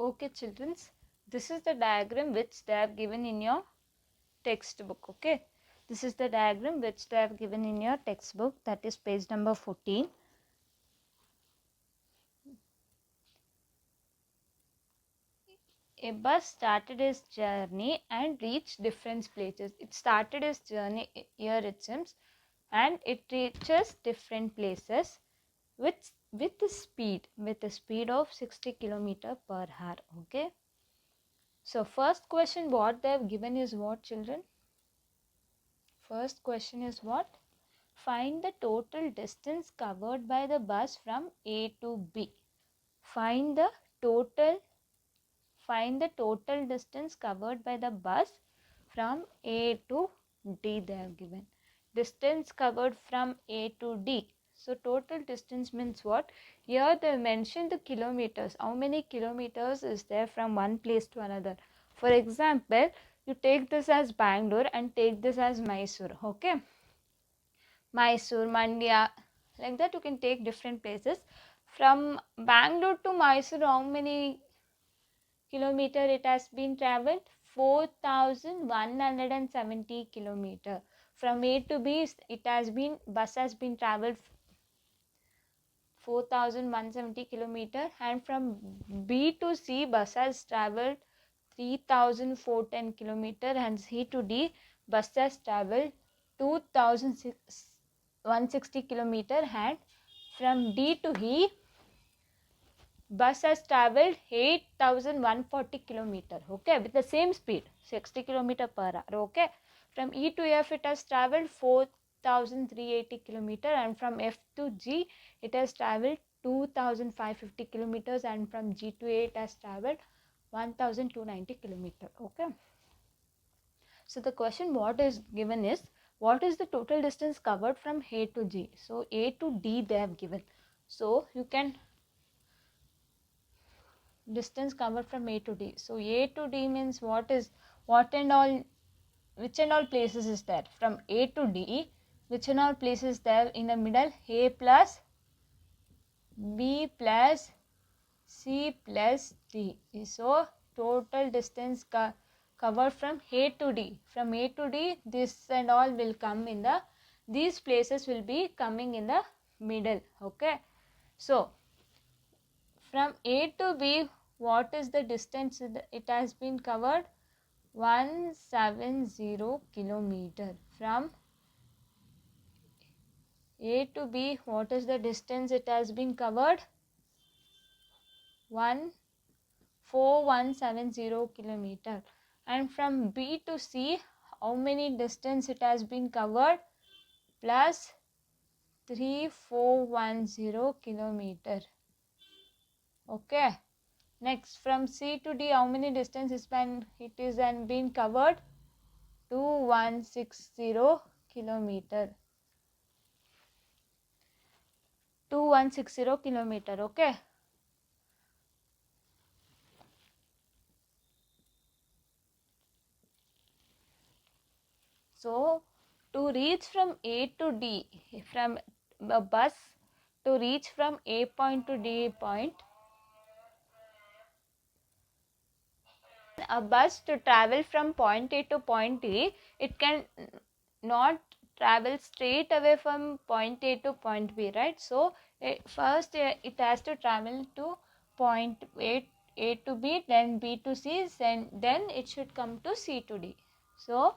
Okay children, this is the diagram which they have given in your textbook. Okay, this is the diagram which they have given in your textbook, that is page number 14. A bus started its journey and reached different places. It started its journey here it seems, and it reaches different places with a speed of 60 km per hour. Okay, so first question what they have given is what, children? First question is what? Find the total distance covered by the bus from A to B. Find the total distance covered by the bus from A to D they have given. Distance covered from A to D. So total distance means what? Here they mention the kilometers. How many kilometers is there from one place to another? For example, you take this as Bangalore and take this as Mysore. Okay. Mysore, Mandya, like that you can take different places. From Bangalore to Mysore, how many kilometer it has been travelled? 4,170 kilometer. From A to B, bus has been travelled 4,170 kilometer, and from B to C, bus has travelled 3,410 kilometer, and C to D, bus has travelled 2,160 kilometer, and from D to E, bus has travelled 8,140 kilometer. Okay, with the same speed, 60 kilometer per hour. Okay, from E to F, it has travelled 4,380 kilometer, and from F to G, it has travelled 2,550 kilometers, and from G to A, it has travelled 1,290 kilometer. Okay, so the question what is given is, what is the total distance covered from A to G? So A to D they have given. So you can distance covered from A to D. So A to D means which and all places is there? From A to D, which and all places there in the middle? A plus B plus C plus D. So total distance covered from A to D. From A to D, this and all will come in these places will be coming in the middle. Okay. So from A to B, what is the distance it has been covered? 170 kilometer. From A to B, what is the distance it has been covered? 14170 kilometer. And from B to C, how many distance it has been covered? Plus 3410 kilometer. Okay. Next, from C to D, how many distance is been covered? 2160 kilometer. 2160 kilometer. Okay. So to reach from A to D, from a bus to reach from A point to D point, a bus to travel from point A to point D, it can not travel straight away from point A to point B, right? So first it has to travel to point A to B, then B to C, then it should come to C to D. So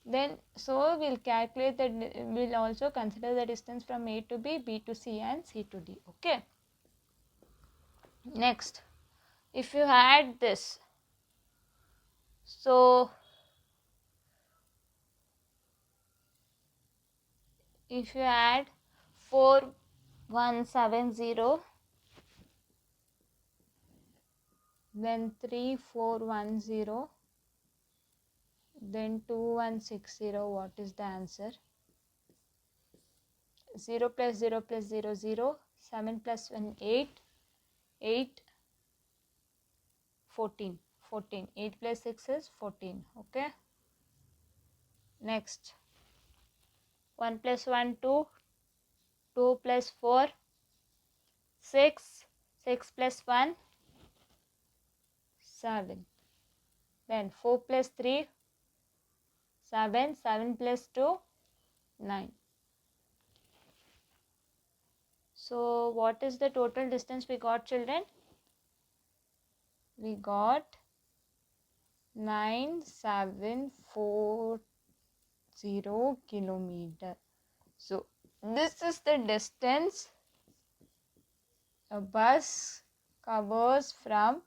we'll calculate that, we'll also consider the distance from A to B, B to C, and C to D. Okay. Next, if you add this, so if you add 4170, then 3410, then 2160, what is the answer? 0 plus 0 plus 0, 0, 7 plus 1, 8, 8, 14, 14, 8 plus 6 is 14. Okay. Next, 1 plus 1, 2, 2 plus 4, 6, 6 plus 1, 7. Then 4 plus 3, 7. 7 plus 2, 9. So what is the total distance we got, children? We got 9740 kilometer. So this is the distance a bus covers from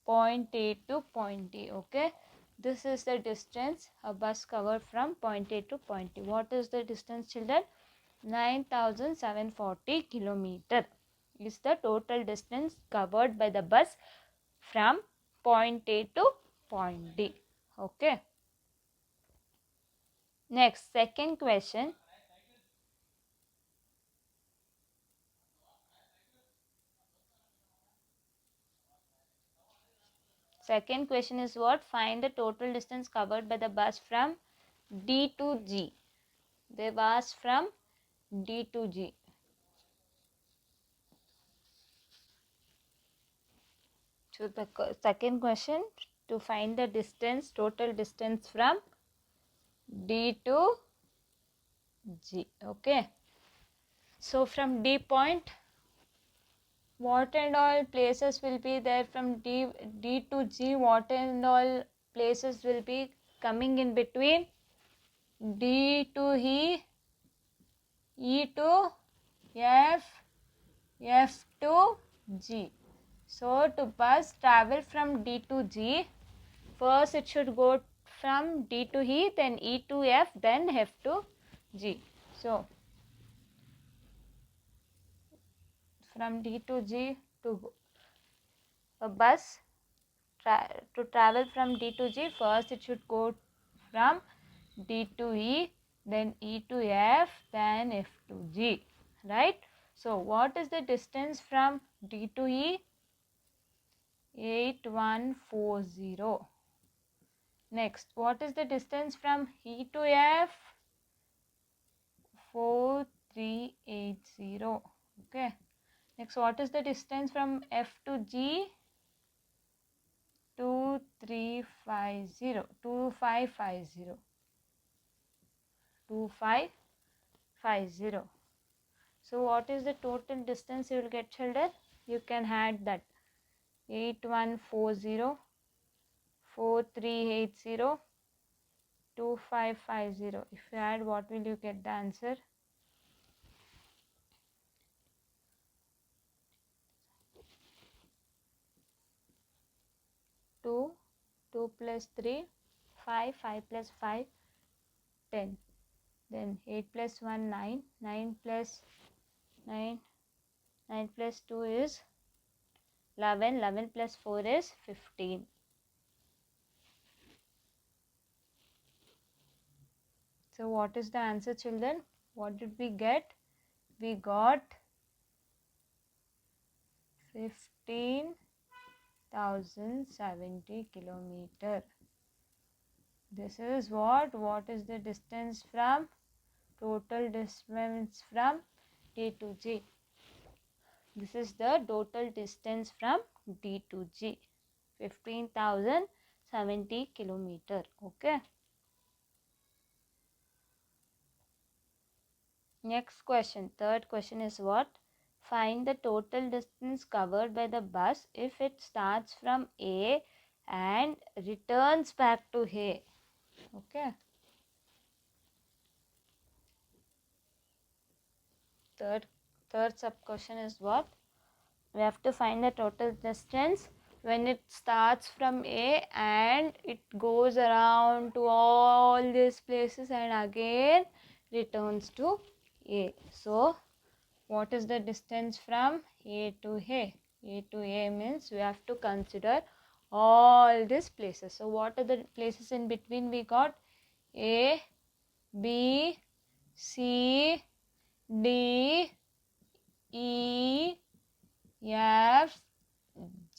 point A to point D. Okay, this is the distance a bus covers from point A to point D. What is the distance, children? 9740 kilometer is the total distance covered by the bus from point A to point D. Okay. Next, second question. Second question is what? Find the total distance covered by the bus from D to G. They've asked from D to G. So the second question, to find the distance, total distance from D to G. Okay. So from D point, what and all places will be there from D to G? What and all places will be coming in between? D to E to F, F to G. So to bus travel from D to G, first it should go from D to E, then E to F, then F to G. So from D to G, to a bus to travel from D to G, first it should go from D to E, then E to F, then F to G, right? So what is the distance from D to E? 8140. Next, what is the distance from E to F? 4380. Okay. Next, what is the distance from F to G? 2350. 2550. 2550. So what is the total distance you will get, children? You can add that 8140, 4380, 2550. If you add, what will you get the answer? 2, 2 plus 3, 5, 5 plus 5, 10. Then 8 plus 1, 9, 9 plus 9, 9 plus 2 is 11, 11 plus 4 is 15. So what is the answer, children? What did we get? We got 15,070 kilometer. This is what? What is the distance from? Total distance from D to G. This is the total distance from D to G. 15,070 kilometer. Okay. Next question. Third question is what? Find the total distance covered by the bus if it starts from A and returns back to A. Okay. Third sub question is what? We have to find the total distance when it starts from A and it goes around to all these places and again returns to A. So what is the distance from A to A? A to A means we have to consider all these places. So what are the places in between we got? A, B, C, D, E, F,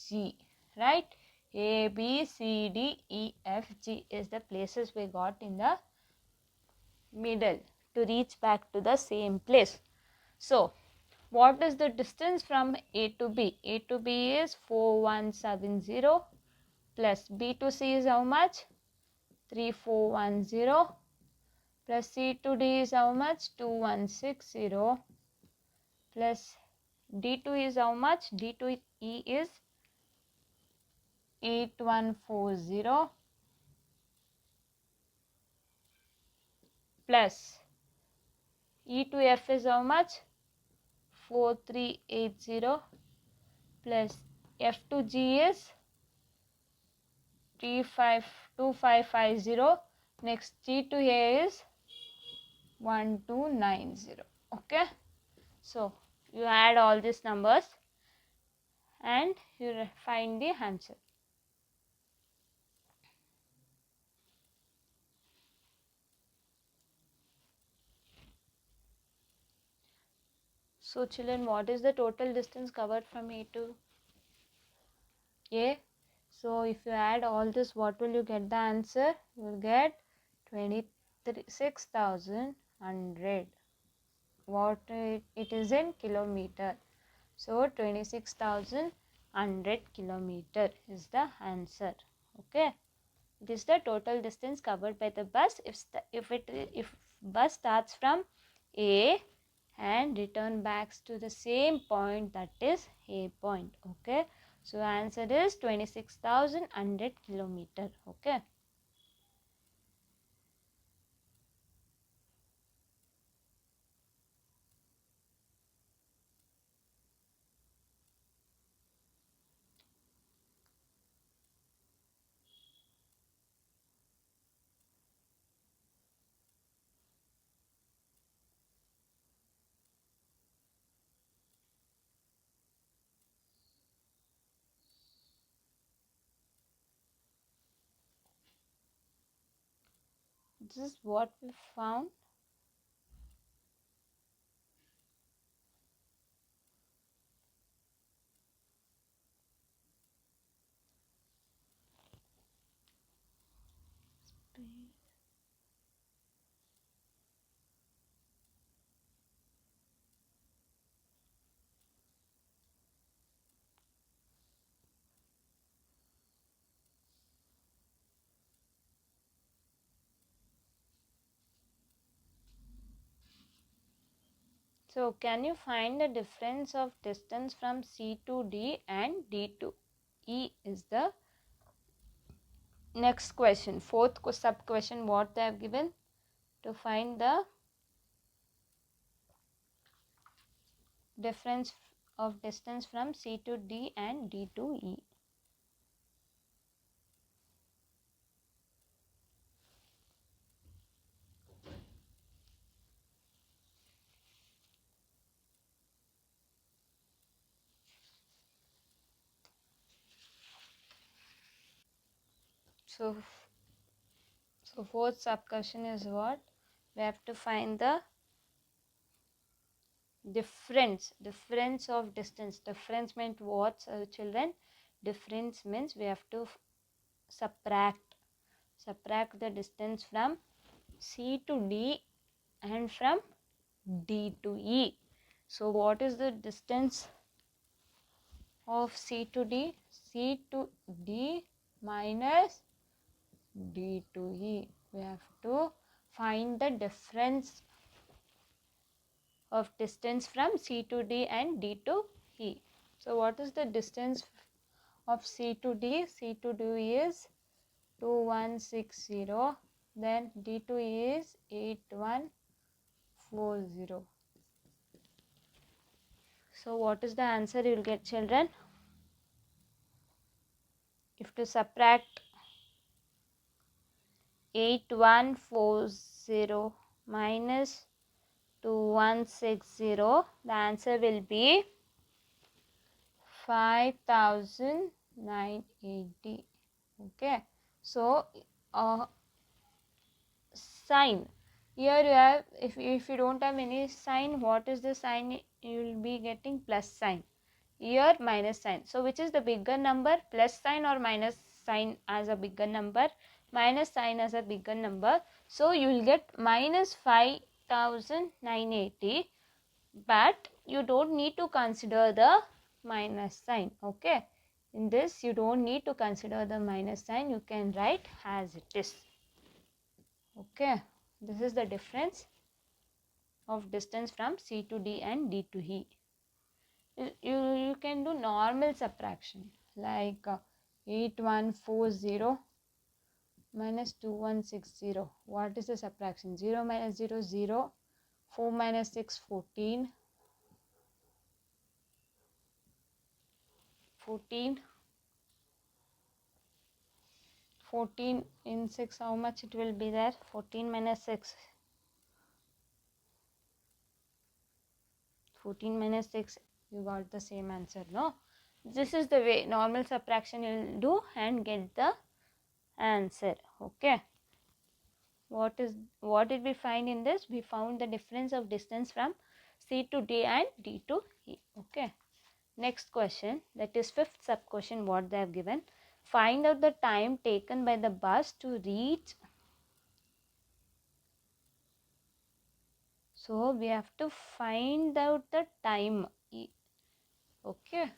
G, right? A, B, C, D, E, F, G is the places we got in the middle to reach back to the same place. So what is the distance from A to B? A to B is 4170. plus B to C is how much? 3410 plus C to D is how much? 2160 plus D2 is how much? D2 E is 8140 plus E to F is how much? 4380 plus F to G is 2550. Next G to A is 1290. Okay, so you add all these numbers and you find the answer. So children, what is the total distance covered from A to A? So if you add all this, what will you get the answer? You will get 26,100. What it is in kilometer. So 26,100 kilometer is the answer. Okay. This is the total distance covered by the bus. If bus starts from A and return back to the same point, that is A point. Okay. So answer is 26,100 kilometer. Okay. This is what we found. So can you find the difference of distance from C to D and D to E is the next question. Fourth sub question what they have given to find the difference of distance from C to D and D to E. So fourth sub question is what? We have to find the difference of distance. Difference meant what, children? Difference means we have to subtract the distance from C to D and from D to E. So what is the distance of C to D? C to D minus D to E. We have to find the difference of distance from C to D and D to E. So what is the distance of C to D? C to D is 2160. Then D to E is 8140. So what is the answer you will get, children? If to subtract 8140 minus 2160, the answer will be 5980. Okay, so sign here you have, if you don't have any sign, what is the sign? You will be getting plus sign. Here minus sign. So which is the bigger number, plus sign or minus sign as a bigger number? Minus sign as a bigger number. So you will get minus 5980, but you don't need to consider the minus sign. Okay, In this, you don't need to consider the minus sign. You can write as it is. Okay, this is the difference of distance from C to D and D to E. You can do normal subtraction like 8140 minus 2160. What is the subtraction? 0 minus 0, 0. 4 minus 6, 14. 14. 14 in 6, how much it will be there? 14 minus 6. 14 minus 6, you got the same answer, no? This is the way normal subtraction you'll do and get the answer. Okay. What did we find in this? We found the difference of distance from C to D and D to E. Okay. Next question, that is fifth sub question, what they have given. Find out the time taken by the bus to reach. So we have to find out the time. Okay.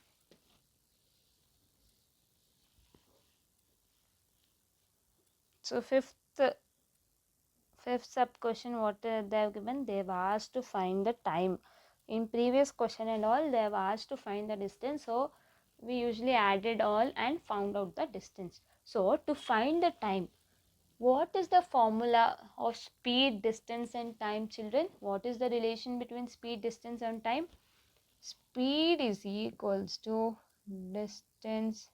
So fifth sub question, what they have given, they have asked to find the time. In previous question and all, they have asked to find the distance. So we usually added all and found out the distance. So to find the time, what is the formula of speed, distance and time, children? What is the relation between speed, distance and time? Speed is equals to distance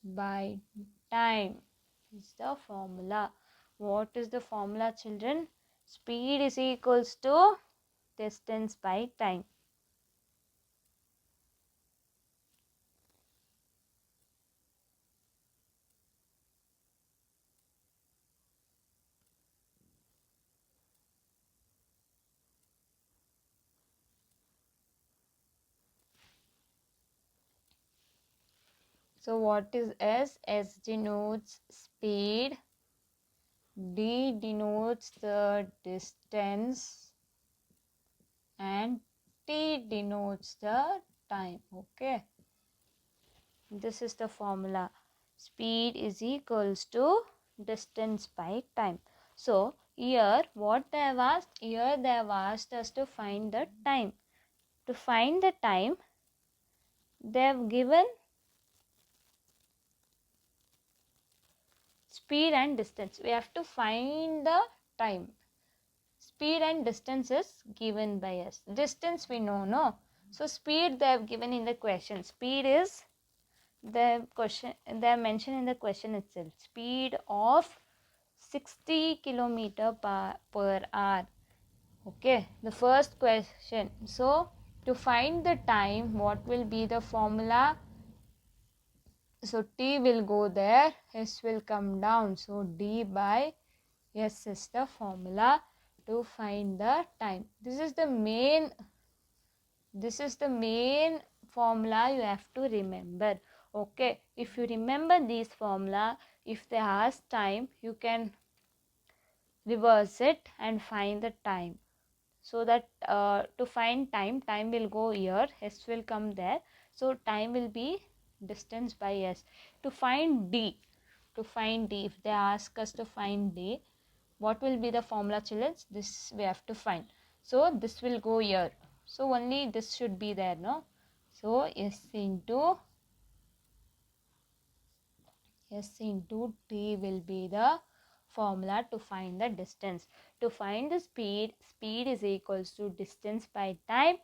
by time is the formula. What is the formula, children? Speed is equals to distance by time. So what is S? S denotes speed, D denotes the distance and T denotes the time. Okay. This is the formula. Speed is equals to distance by time. So here what they have asked? Here they have asked us to find the time. To find the time, they have given speed and distance. We have to find the time. Speed and distance is given by us. Distance we know, no? So speed they have given in the question. Speed is the question, they have mentioned in the question itself. Speed of 60 kilometer per hour. Okay, the first question. So to find the time, what will be the formula? So T will go there, S will come down. So D by S is the formula to find the time. This is the main formula you have to remember. Okay, if you remember this formula, if they ask time, you can reverse it and find the time. So that to find time will go here, S will come there. So time will be distance by S. To find D, if they ask us to find D, what will be the formula, children? This we have to find. So this will go here. So only this should be there, no? So S into T will be the formula to find the distance. To find the speed is equals to distance by time.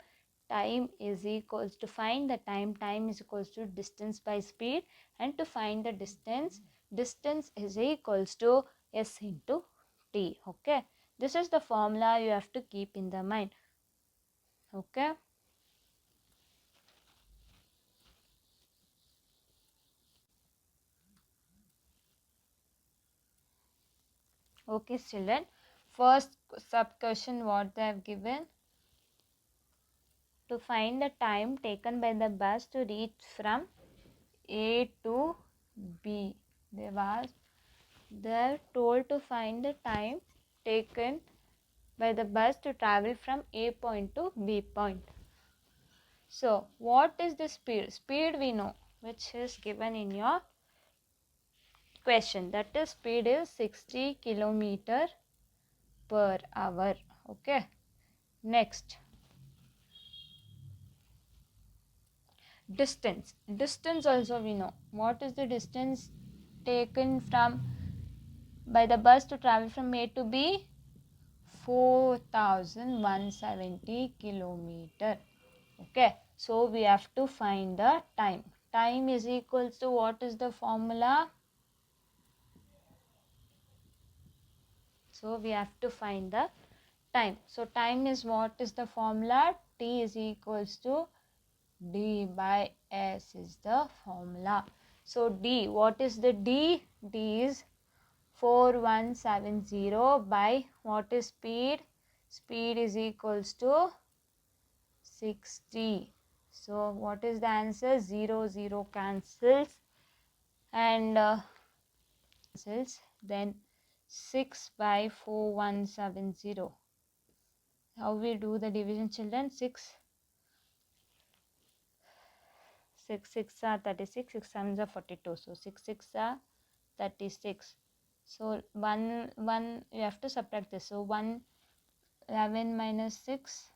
Time is equals to find the time is equals to distance by speed. And to find the distance is equals to S into T. Okay. This is the formula you have to keep in the mind. Okay. Okay, children. First sub question what they have given. To find the time taken by the bus to reach from A to B. They are told to find the time taken by the bus to travel from A point to B point. So what is the speed? Speed we know. which is given in your question, that is speed is 60 kilometer per hour. Okay, next, distance also we know. What is the distance taken from by the bus to travel from A to B? 4170 kilometer. Okay, so we have to find the time. Time is equals to, what is the formula? So we have to find the time. So time is, what is the formula? T is equals to D by S is the formula. So D, what is the D? D is 4170 by, what is speed? Speed is equals to 60. So what is the answer? 0 0 cancels, and then 6 by 4170. How we do the division, children? 6 6 are 36, 6 7s are 42, so 6 6 are 36. So 1 you have to subtract this. So 11 minus 6.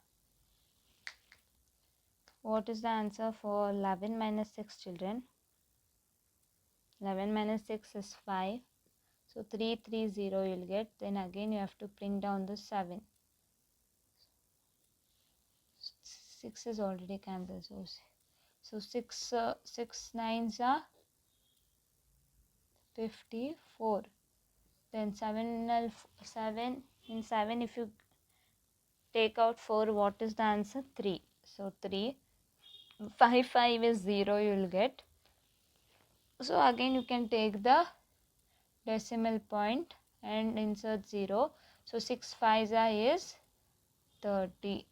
What is the answer for 11 minus 6, children? 11 minus 6 is 5. So 330 you'll get. Then again you have to bring down the 7. 6 is already cancelled. So 6 nines are 54. Then 7 in 7, if you take out 4, what is the answer? 3. So 3. 5 is 0 you'll get. So again you can take the decimal point and insert 0. So 6 5s is 30.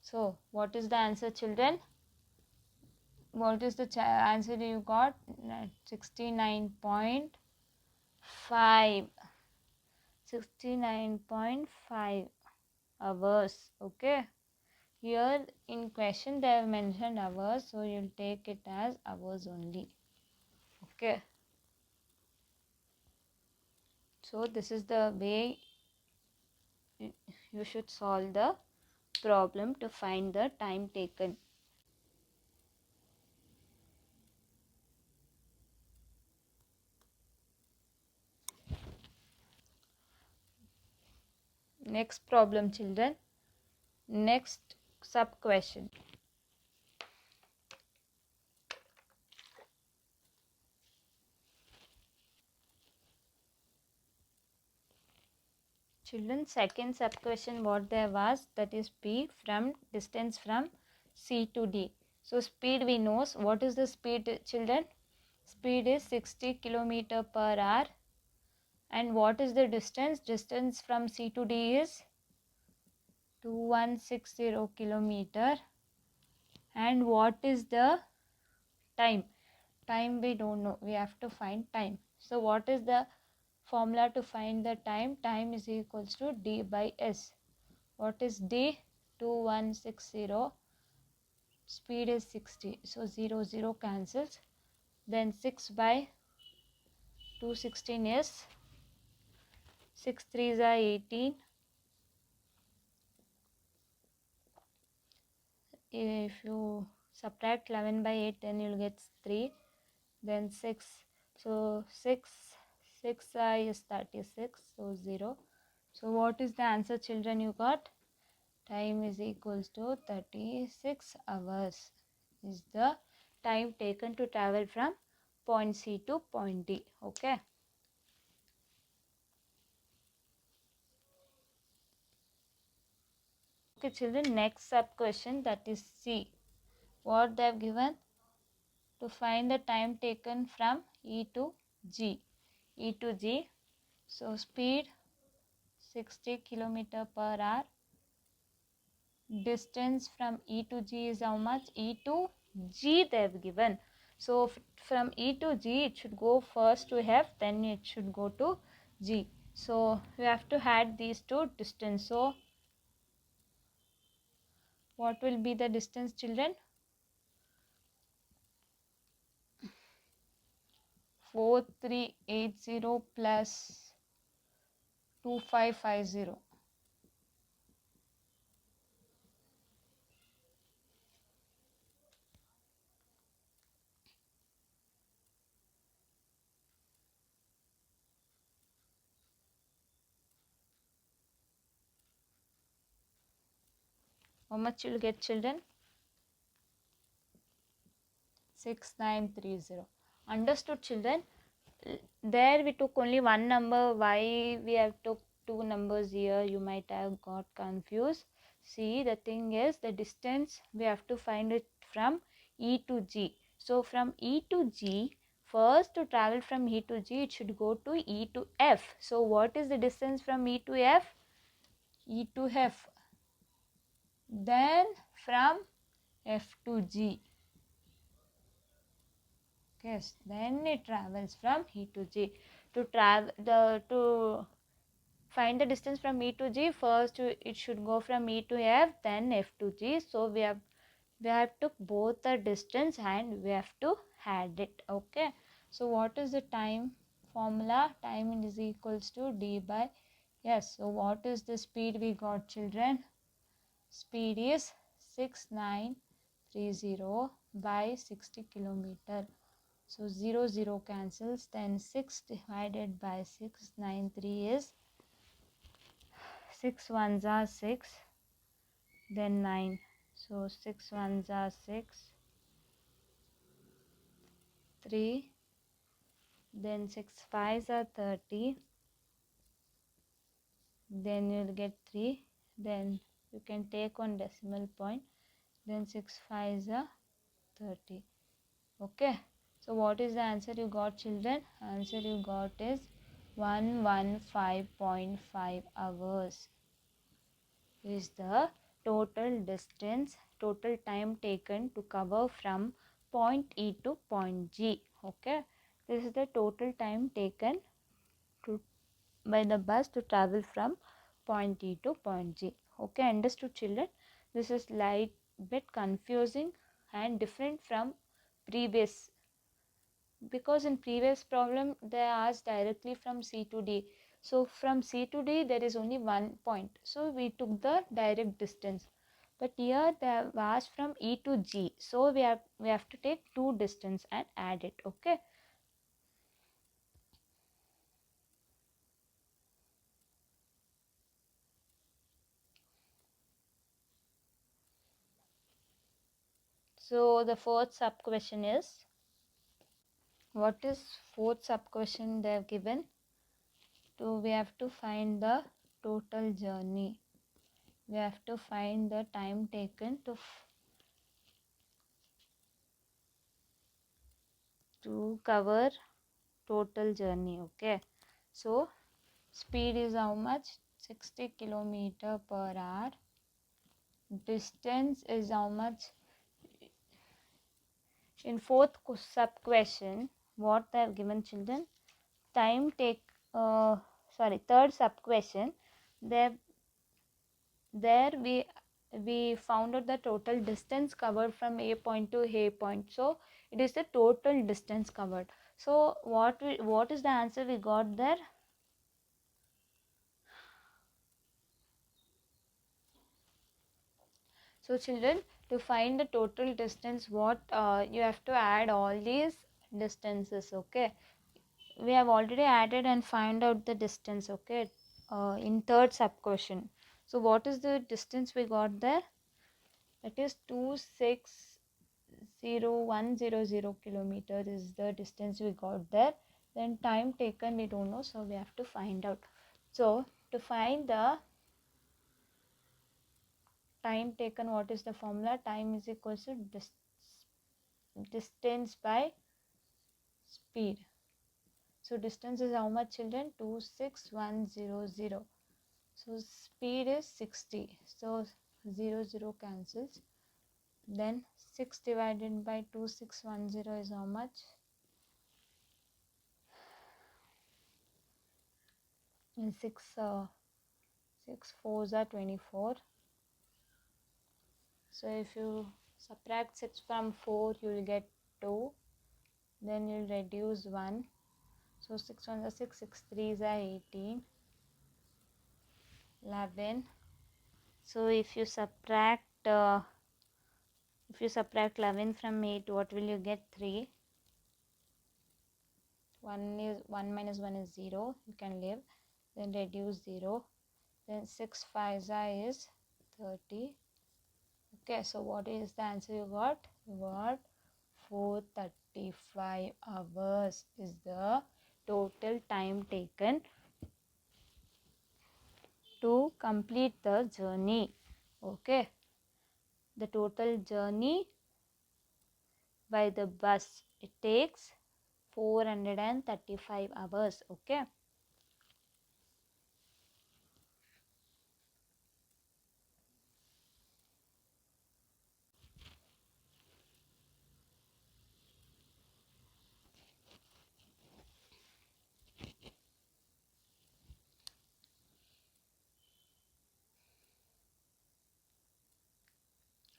So what is the answer, children? What is the answer you got? 69.5. 69.5 hours. Okay, here in question they have mentioned hours, so you'll take it as hours only. Okay, so this is the way you should solve the problem to find the time taken. Next problem, children. Next sub question. Children, second sub question what they have asked, that is P from distance from C to D. So speed we know. What is the speed, children? Speed is 60 kilometer per hour. And what is the distance? Distance from C to D is 2160 kilometer. And what is the time? Time we don't know. We have to find time. So what is the formula to find the time? Time is equals to D by S. What is D? 2160. Speed is 60. So 0 0 cancels. Then 6 by 216 is 6 3s are 18. If you subtract 11 by 8, then you'll get 3. Then 6. So 6 6 is 36. So 0. So what is the answer, children, you got? Time is equals to 36 hours is the time taken to travel from point C to point D. Okay. Okay, children, next sub question, that is C. What they have given? To find the time taken from E to G. E to G. So speed 60 kilometer per hour. Distance from E to G is how much? E to G they have given. So from E to G it should go first to F, then it should go to G. So we have to add these two distance. So what will be the distance, children? 4380 plus 2550. How much you'll get, children? 6930. Understood, children? There we took only one number. Why we have took two numbers here? You might have got confused. See, the thing is the distance we have to find it from E to G. So from E to G, first to travel from E to G, it should go to E to F. So what is the distance from E to F? E to F. Then from F to G. Yes, then it travels from E to G. To find the distance from E to G, first it should go from E to F, then F to G. So we have took both the distance and we have to add it. Okay. So what is the time formula? Time is equals to d by, yes. So what is the speed we got, children? Speed is 6930 by 60 kilometer. So 0 cancels, then 6 divided by 693 is 6 ones are 6, then 9. So 6 ones are 6, 3, then 6 fives are 30, then you'll get 3, then you can take one decimal point, then 6 fives are 30. Okay. So what is the answer you got, children? Answer you got is 115.5 hours is the total distance, total time taken to cover from point E to point G. Okay, this is the total time taken to by the bus to travel from point E to point G. Okay, understood, children? This is light bit confusing and different from previous, because in previous problem they asked directly from C to D. So from C to D there is only one point, so we took the direct distance. But here they have asked from E to G, so we have to take two distance and add it. Okay. So the fourth sub question is, what is fourth sub question they have given? So we have to find the total journey. We have to find the time taken to cover total journey. Okay, so speed is how much? 60 kilometer per hour. Distance is how much? In fourth sub question, what they have given, children? Time take third sub question, there we found out the total distance covered from A point to A point. So it is the total distance covered. So what is the answer we got there? So children, to find the total distance, what you have to add all these distances. Okay, we have already added and find out the distance. Okay, in third sub question. So what is the distance we got there? That is 260,100 kilometers is the distance we got there. Then time taken we don't know, so we have to find out. So to find the time taken, what is the formula? Time is equal to distance by speed. So distance is how much, children? 26100. So speed is 60. So 0 cancels. Then 6 divided by 2610 is how much? And 6 fours are 24. So if you subtract 6 from 4, you will get 2. Then you will reduce 1. So 6 1s are 6, 6 3s are 18, 11. So if you subtract 11 from 8, what will you get? 3. 1 minus 1 is 0. You can leave. Then reduce 0. Then 6 5s is 30. Okay, so what is the answer you got? You got 435 hours is the total time taken to complete the journey. Okay, the total journey by the bus, it takes 435 hours. Okay.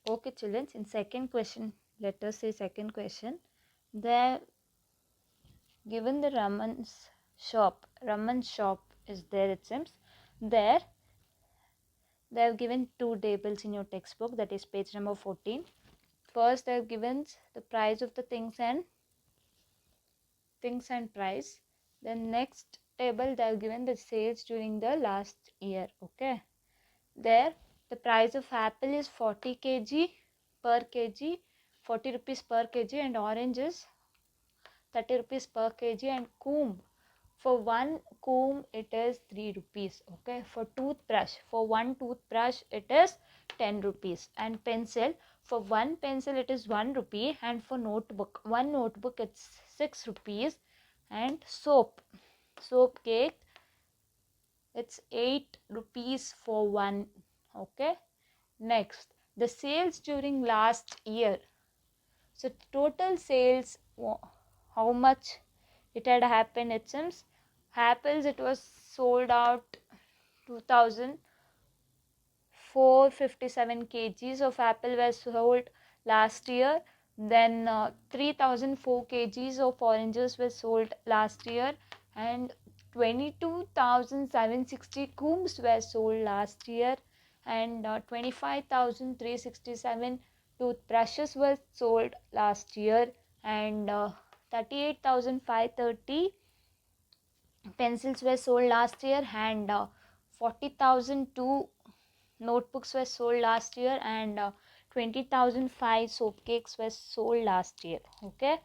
Okay, children, in second question, let us say second question, they given the Raman's shop. Raman's shop is there, it seems. There, they have given two tables in your textbook, that is page number 14. First, they have given the price of the things and price. Then next table, they have given the sales during the last year. Okay. There, the price of apple is 40 kg per kg, 40 rupees per kg, and orange is 30 rupees per kg, and comb, for one comb it is 3 rupees. Okay, for toothbrush, for one toothbrush it is 10 rupees, and pencil, for one pencil it is 1 rupee, and for notebook, one notebook it's 6 rupees, and soap cake, it's 8 rupees for one. Okay, next, the sales during last year. So total sales, how much it had happened, it seems. Apples, it was sold out 2,457 kgs of apple were sold last year. Then 3,004 kgs of oranges were sold last year, and 22,760 combs were sold last year, and 25,367 toothbrushes were sold last year, and 38,530 pencils were sold last year, and 40,002 notebooks were sold last year, and 20,005 soap cakes were sold last year. Okay,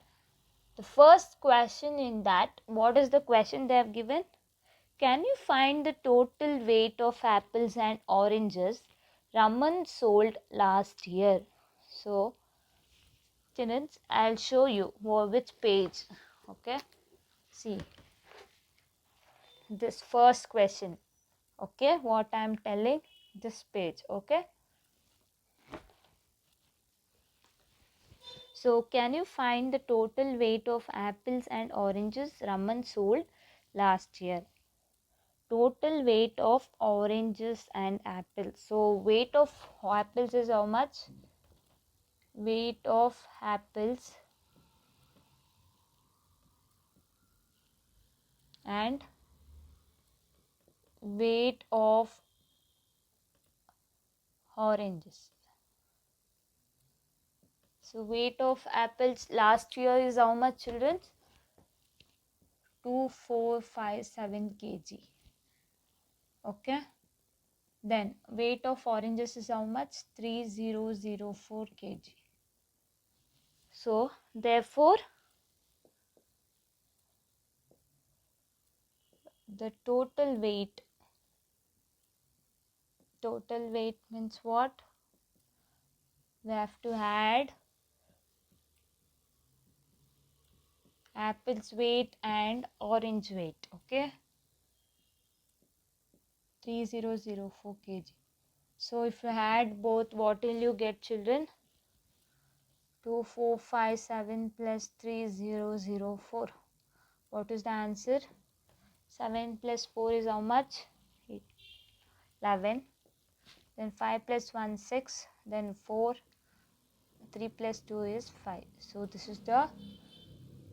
the first question in that, what is the question they have given? Can you find the total weight of apples and oranges Raman sold last year? So children, I'll show you which page. Okay, see this first question. Okay, what I am telling, this page. Okay, so can you find the total weight of apples and oranges Raman sold last year? Total weight of oranges and apples. So weight of apples is how much? Weight of apples and weight of oranges. So weight of apples last year is how much, children? 2457 kg. Okay. Then weight of oranges is how much? 3004 kg. So therefore the total weight means what? We have to add apple's weight and orange weight. Okay, 3004 kg. So if you add both, what will you get, children? 2457 plus 3004. What is the answer? 7 plus 4 is how much? 8, 11. Then 5 plus 1 6. Then 4. 3 plus 2 is 5. So this is the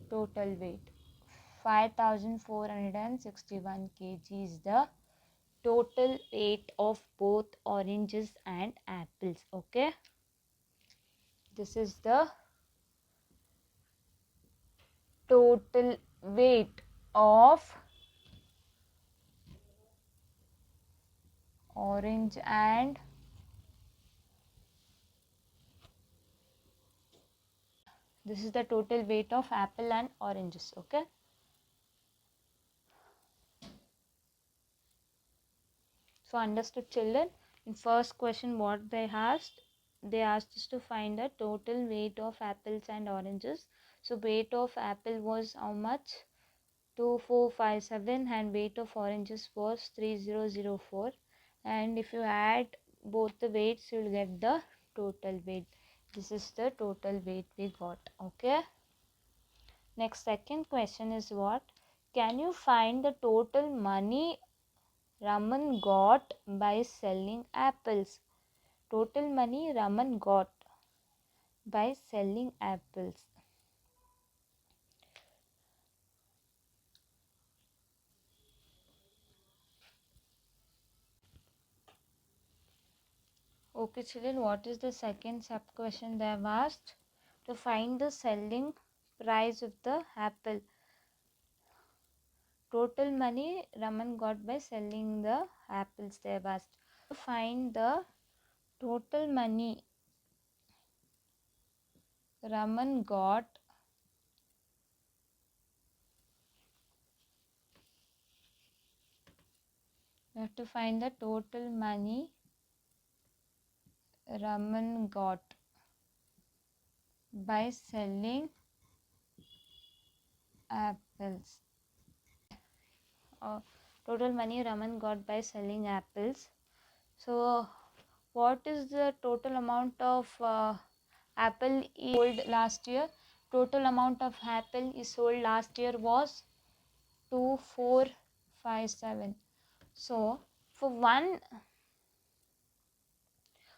total weight. 5461 kg is the total weight of both oranges and apples. Okay, this is the total weight of orange and this is the total weight of apple and oranges. Okay, so understood, children? In first question, what they asked us to find the total weight of apples and oranges. So weight of apple was how much? 2457, and weight of oranges was 3004, and if you add both the weights you will get the total weight. This is the total weight we got. Okay, next second question is what? Can you find the total money Raman got by selling apples? Total money Raman got by selling apples. Okay, children, what is the second sub question they have asked? To find the selling price of the apple. Total money Raman got by selling the apples, they have asked. To find the total money Raman got we have to find the total money Raman got by selling apples. Total money Raman got by selling apples. So what is the total amount of apple is sold last year? Total amount of apple is sold last year was 2457. So for one,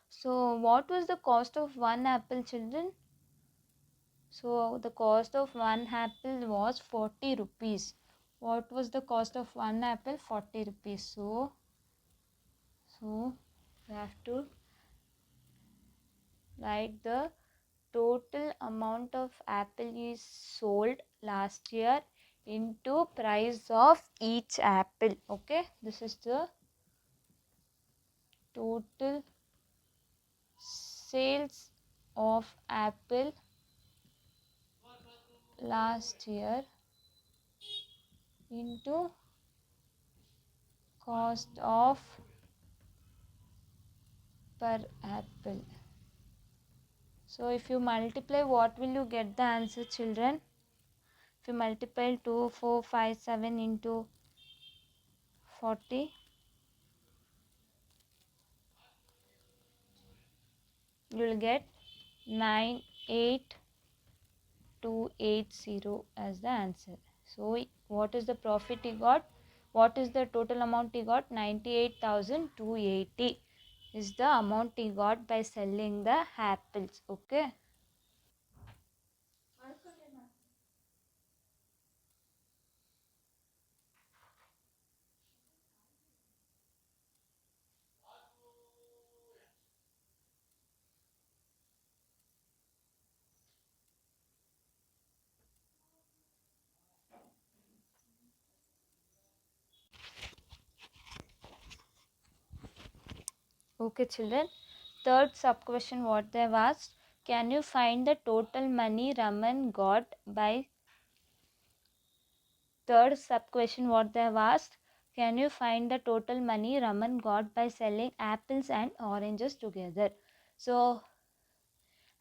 so what was the cost of one apple, children? So the cost of one apple was 40 rupees. What was the cost of one apple? 40 rupees. So we have to write the total amount of apple is sold last year into price of each apple. Okay, this is the total sales of apple last year into cost of per apple. So if you multiply, what will you get the answer, children? If you multiply 2457 into 40, you will get 98280 as the answer. So what is the profit he got? What is the total amount he got? 98,280 is the amount he got by selling the apples. Okay. Okay, children. Third sub question what they have asked. Can you find the total money Raman got by Third sub question what they have asked. Can you find the total money Raman got by selling apples and oranges together? So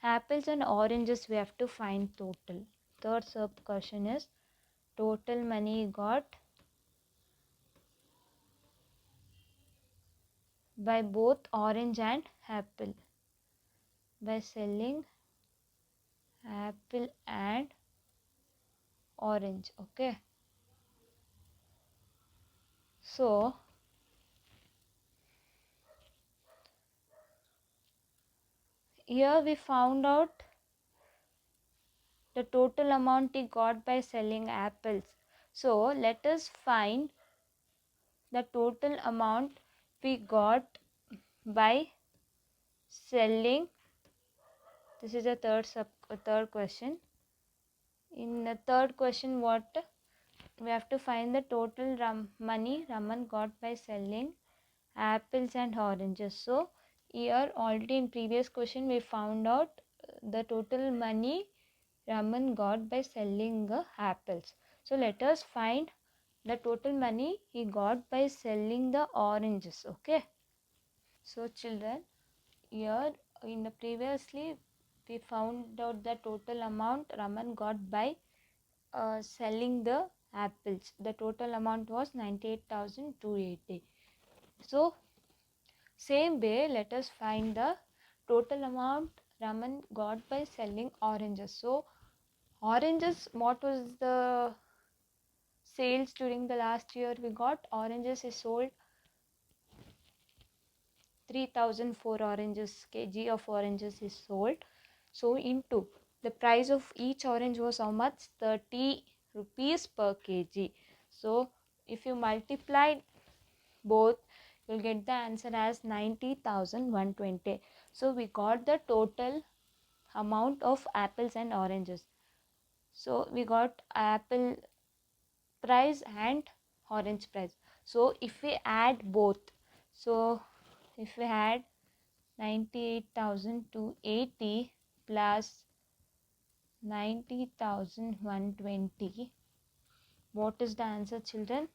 apples and oranges we have to find total. Third sub question is total money got by both orange and apple by selling apple and orange. Okay, so here we found out the total amount he got by selling apples. So let us find the total amount we got by selling. This is the third question. In the third question, what we have to find the total money Raman got by selling apples and oranges. So here already in previous question we found out the total money Raman got by selling apples. So let us find the total money he got by selling the oranges. Okay. So children, here in the previously we found out the total amount Raman got by selling the apples. The total amount was 98,280. So same way, let us find the total amount Raman got by selling oranges. So oranges, what was the sales during the last year we got? Oranges is sold 3,004 oranges, kg of oranges is sold. So into the price of each orange was how much? 30 rupees per kg. So if you multiply both, you'll get the answer as 90,120. So we got the total amount of apples and oranges. So we got apple price and orange price. So if we add both, so if we add 98,280 plus 90,120, what is the answer, children?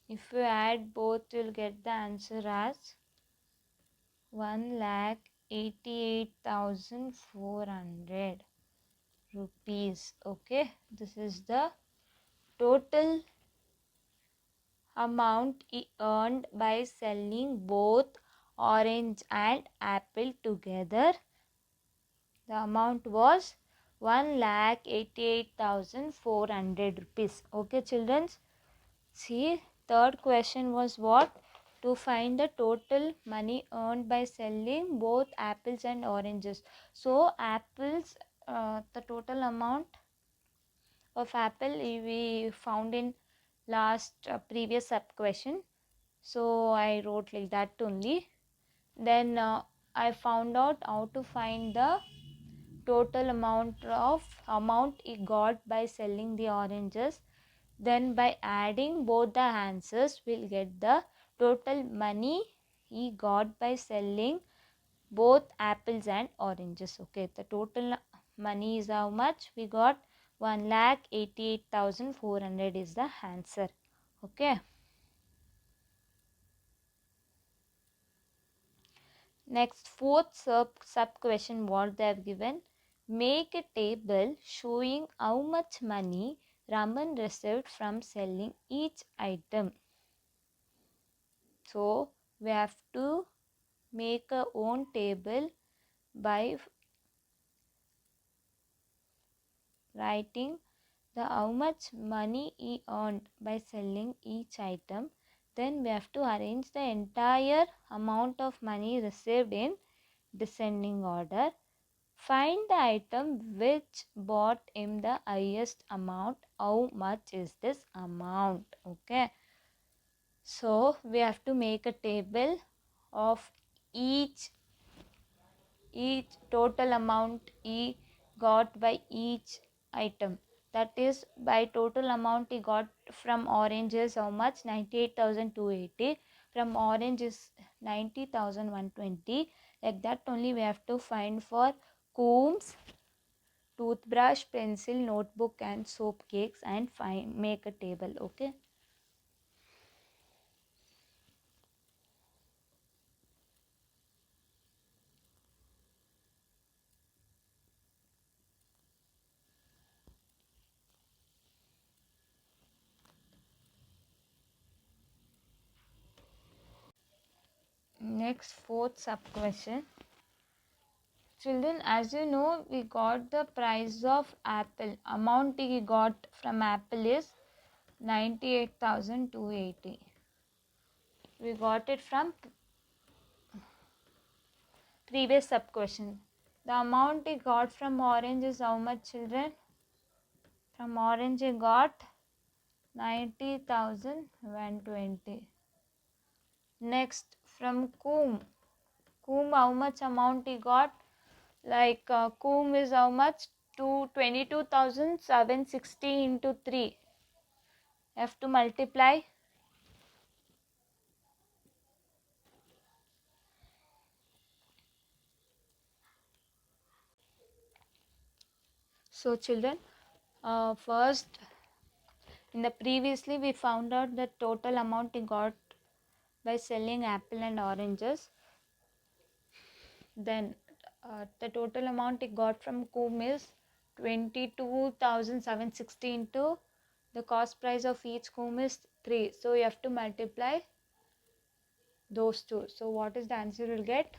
If we add both, you'll get the answer as 1,88,400 rupees. Okay, this is the total amount he earned by selling both orange and apple together. The amount was 1,88,400 rupees. Okay, children. See, third question was what? To find the total money earned by selling both apples and oranges. So apples, the total amount of apple we found in last previous sub question. So I wrote like that only. Then I found out how to find the total amount he got by selling the oranges. Then by adding both the answers, we'll get the total money he got by selling both apples and oranges. Okay, the total money is how much? We got 1,88,400 is the answer. Okay. Next, fourth sub question what they have given. Make a table showing how much money Raman received from selling each item. So we have to make a own table by writing the how much money he earned by selling each item. Then we have to arrange the entire amount of money received in descending order. Find the item which bought him the highest amount. How much is this amount? Okay. So we have to make a table of each total amount he got by each item. That is, by total amount he got from oranges how much? 98,280. From orange is 90,120. Like that only we have to find for combs, toothbrush, pencil, notebook and soap cakes and make a table. Okay. Next, fourth sub question. Children, as you know, we got the price of apple. Amount we got from apple is 98,280. We got it from previous sub question. The amount we got from orange is how much, children? From orange we got 90,120. Next, from Coombe. Coombe, how much amount he got? Like Coombe is how much? 22,760 into 3. Have to multiply. So children, first in the previously we found out the total amount he got by selling apple and oranges. Then the total amount he got from Coombe is 22,760 into the cost price of each Coombe is 3. So you have to multiply those two. So what is the answer you will get?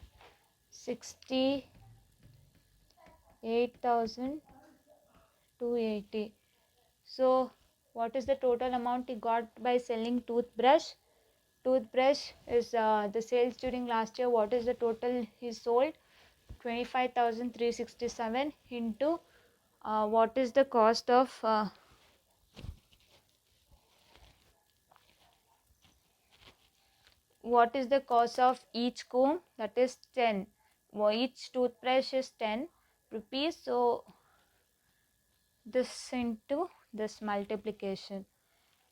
68,280. So what is the total amount he got by selling toothbrush? Toothbrush is the sales during last year. What is the total he sold? 25,367 into what is the cost of what is the cost of each comb? That is 10. Each toothbrush is 10 rupees. So this into this multiplication.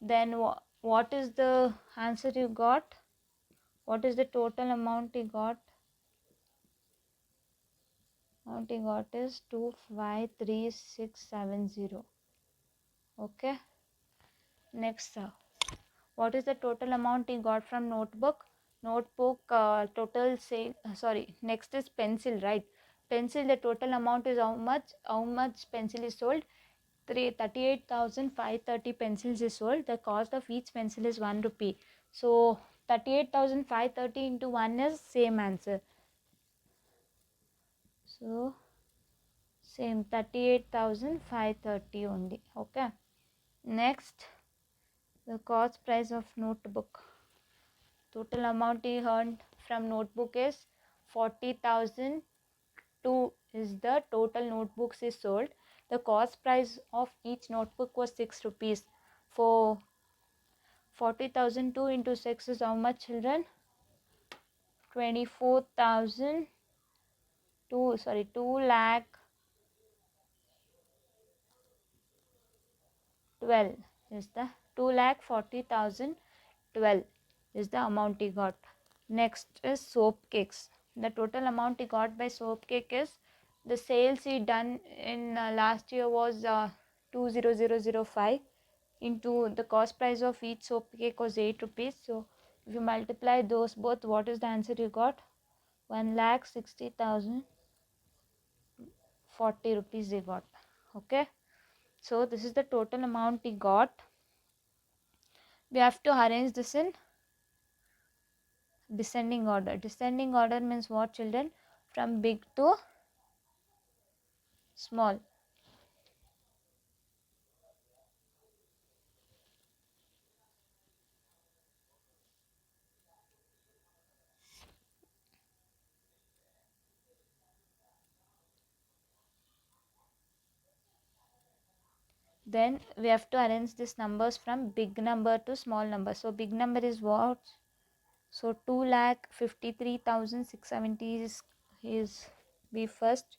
Then what is the answer you got? What is the total amount you got? Amount you got is 253670. Okay. Next, what is the total amount you got from notebook? Notebook total sale. Next is pencil, right? Pencil, the total amount is how much? How much pencil is sold? 38,530 pencils is sold. The cost of each pencil is 1 rupee. So 38,530 into 1 is same answer. So same 38,530 only. Okay. Next, the cost price of notebook. Total amount he earned from notebook is 40,002 is the total notebooks is sold. The cost price of each notebook was 6 rupees. For 40,002 into 6 is how much, children? 24,000 2 lakh 12 is the 2,40,012 is the amount he got. Next is soap cakes. The total amount he got by soap cake is, the sales he done in last year was 20005 into the cost price of each soap cake was 8 rupees. So if you multiply those both, what is the answer you got? 1,60,040 rupees he got. Okay. So this is the total amount he got. We have to arrange this in descending order. Descending order means what, children? From big to small. Then we have to arrange these numbers from big number to small number. So big number is what? So 2,53,670 is be first.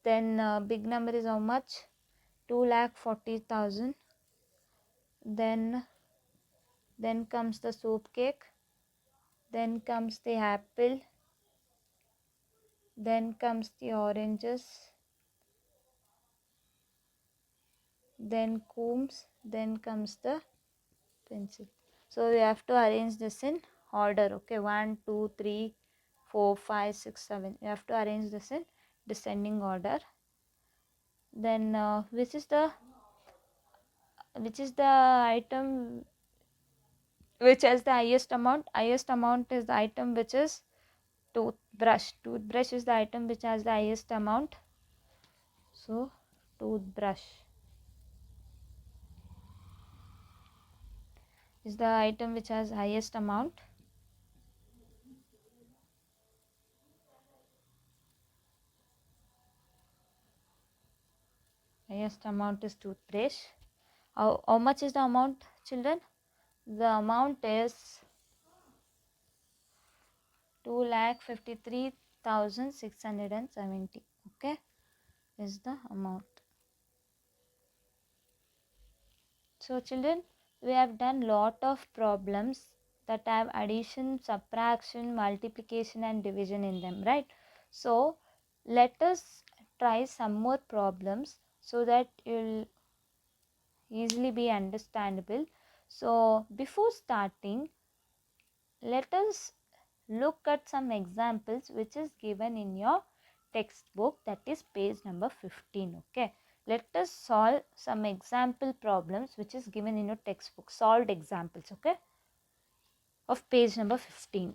Then big number is how much? 2,40,000. Then comes the soap cake. Then comes the apple. Then comes the oranges. Then combs. Then comes the pencil. So we have to arrange this in order. Okay, 1 2 3 4 5 6 7. You have to arrange this in descending order. Then which is the item which has the highest amount? Highest amount is the item which is Toothbrush is the item which has the highest amount. So toothbrush is the item which has highest amount. Highest amount is toothbrush. How much is the amount, children? The amount is 2,53,670. Okay, is the amount. So children, we have done lot of problems that have addition, subtraction, multiplication and division in them, right? So let us try some more problems so that you'll easily be understandable. So before starting, let us look at some examples which is given in your textbook, that is page number 15. Okay, let us solve some example problems which is given in your textbook, solved examples, okay, of page number 15.